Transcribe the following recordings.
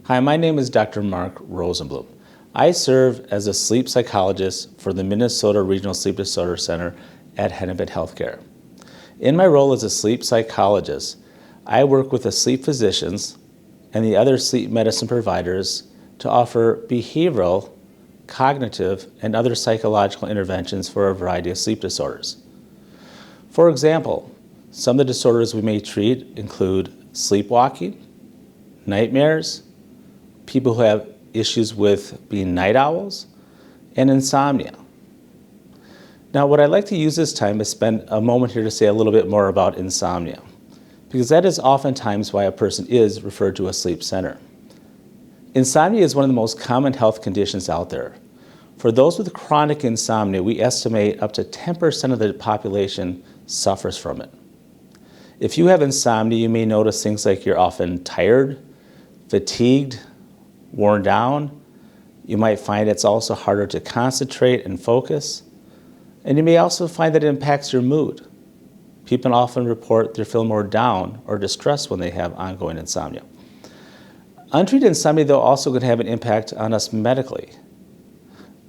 Hi, my name is Dr. Mark Rosenblum. I serve as a sleep psychologist for the Minnesota Regional Sleep Disorder Center at Hennepin Healthcare. In my role as a sleep psychologist, I work with the sleep physicians and the other sleep medicine providers to offer behavioral, cognitive, and other psychological interventions for a variety of sleep disorders. For example, some of the disorders we may treat include sleepwalking, nightmares, people who have issues with being night owls, and insomnia. Now, what I'd like to use this time is spend a moment here to say a little bit more about insomnia, because that is oftentimes why a person is referred to a sleep center. Insomnia is one of the most common health conditions out there. For those with chronic insomnia, we estimate up to 10% of the population suffers from it. If you have insomnia, you may notice things like you're often tired, fatigued, worn down. You might find it's also harder to concentrate and focus. And you may also find that it impacts your mood. People often report they feel more down or distressed when they have ongoing insomnia. Untreated insomnia, though, also can have an impact on us medically.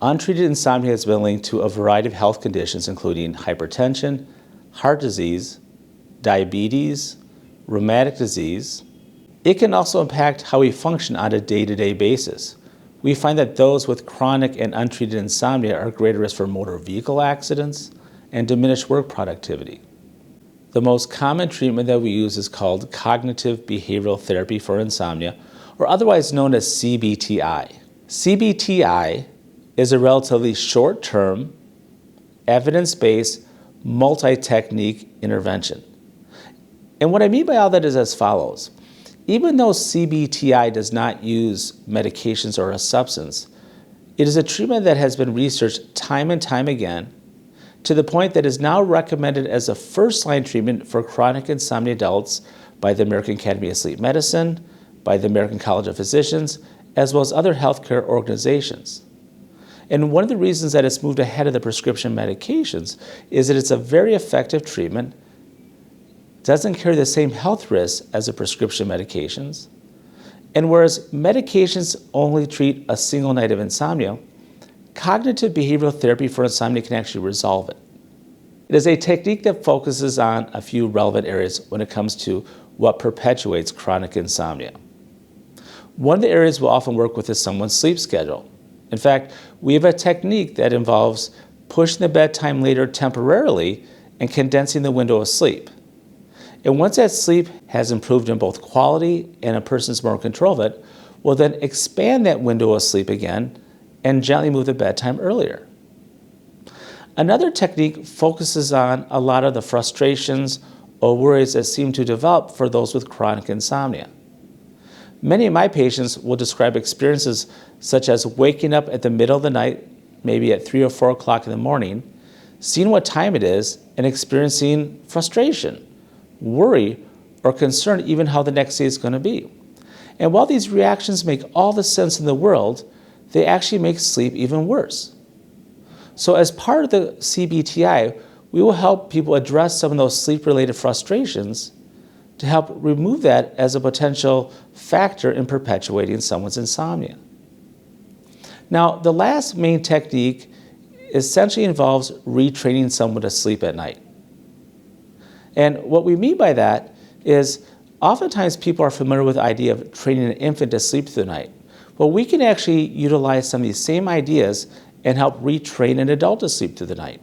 Untreated insomnia has been linked to a variety of health conditions, including hypertension, heart disease, diabetes, rheumatic disease. It can also impact how we function on a day-to-day basis. We find that those with chronic and untreated insomnia are at greater risk for motor vehicle accidents and diminished work productivity. The most common treatment that we use is called cognitive behavioral therapy for insomnia, or otherwise known as CBTI. CBTI is a relatively short-term, evidence-based, multi-technique intervention. And what I mean by all that is as follows. Even though CBTI does not use medications or a substance, it is a treatment that has been researched time and time again to the point that is now recommended as a first-line treatment for chronic insomnia adults by the American Academy of Sleep Medicine, by the American College of Physicians, as well as other healthcare organizations. And one of the reasons that it's moved ahead of the prescription medications is that it's a very effective treatment, doesn't carry the same health risks as the prescription medications, and whereas medications only treat a single night of insomnia, cognitive behavioral therapy for insomnia can actually resolve it. It is a technique that focuses on a few relevant areas when it comes to what perpetuates chronic insomnia. One of the areas we'll often work with is someone's sleep schedule. In fact, we have a technique that involves pushing the bedtime later temporarily and condensing the window of sleep. And once that sleep has improved in both quality and a person's more in control of it, we'll then expand that window of sleep again and gently move the bedtime earlier. Another technique focuses on a lot of the frustrations or worries that seem to develop for those with chronic insomnia. Many of my patients will describe experiences such as waking up at the middle of the night, maybe at 3 or 4 o'clock in the morning, seeing what time it is, and experiencing frustration, worry, or concern even how the next day is going to be. And while these reactions make all the sense in the world, they actually make sleep even worse. So as part of the CBTI, we will help people address some of those sleep-related frustrations to help remove that as a potential factor in perpetuating someone's insomnia. Now, the last main technique essentially involves retraining someone to sleep at night. And what we mean by that is oftentimes people are familiar with the idea of training an infant to sleep through the night. Well, we can actually utilize some of these same ideas and help retrain an adult to sleep through the night.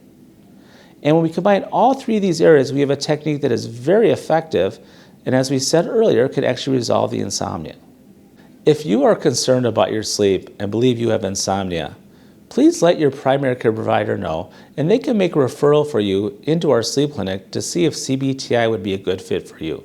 And when we combine all three of these areas, we have a technique that is very effective and, as we said earlier, can actually resolve the insomnia. If you are concerned about your sleep and believe you have insomnia, please let your primary care provider know, and they can make a referral for you into our sleep clinic to see if CBTI would be a good fit for you.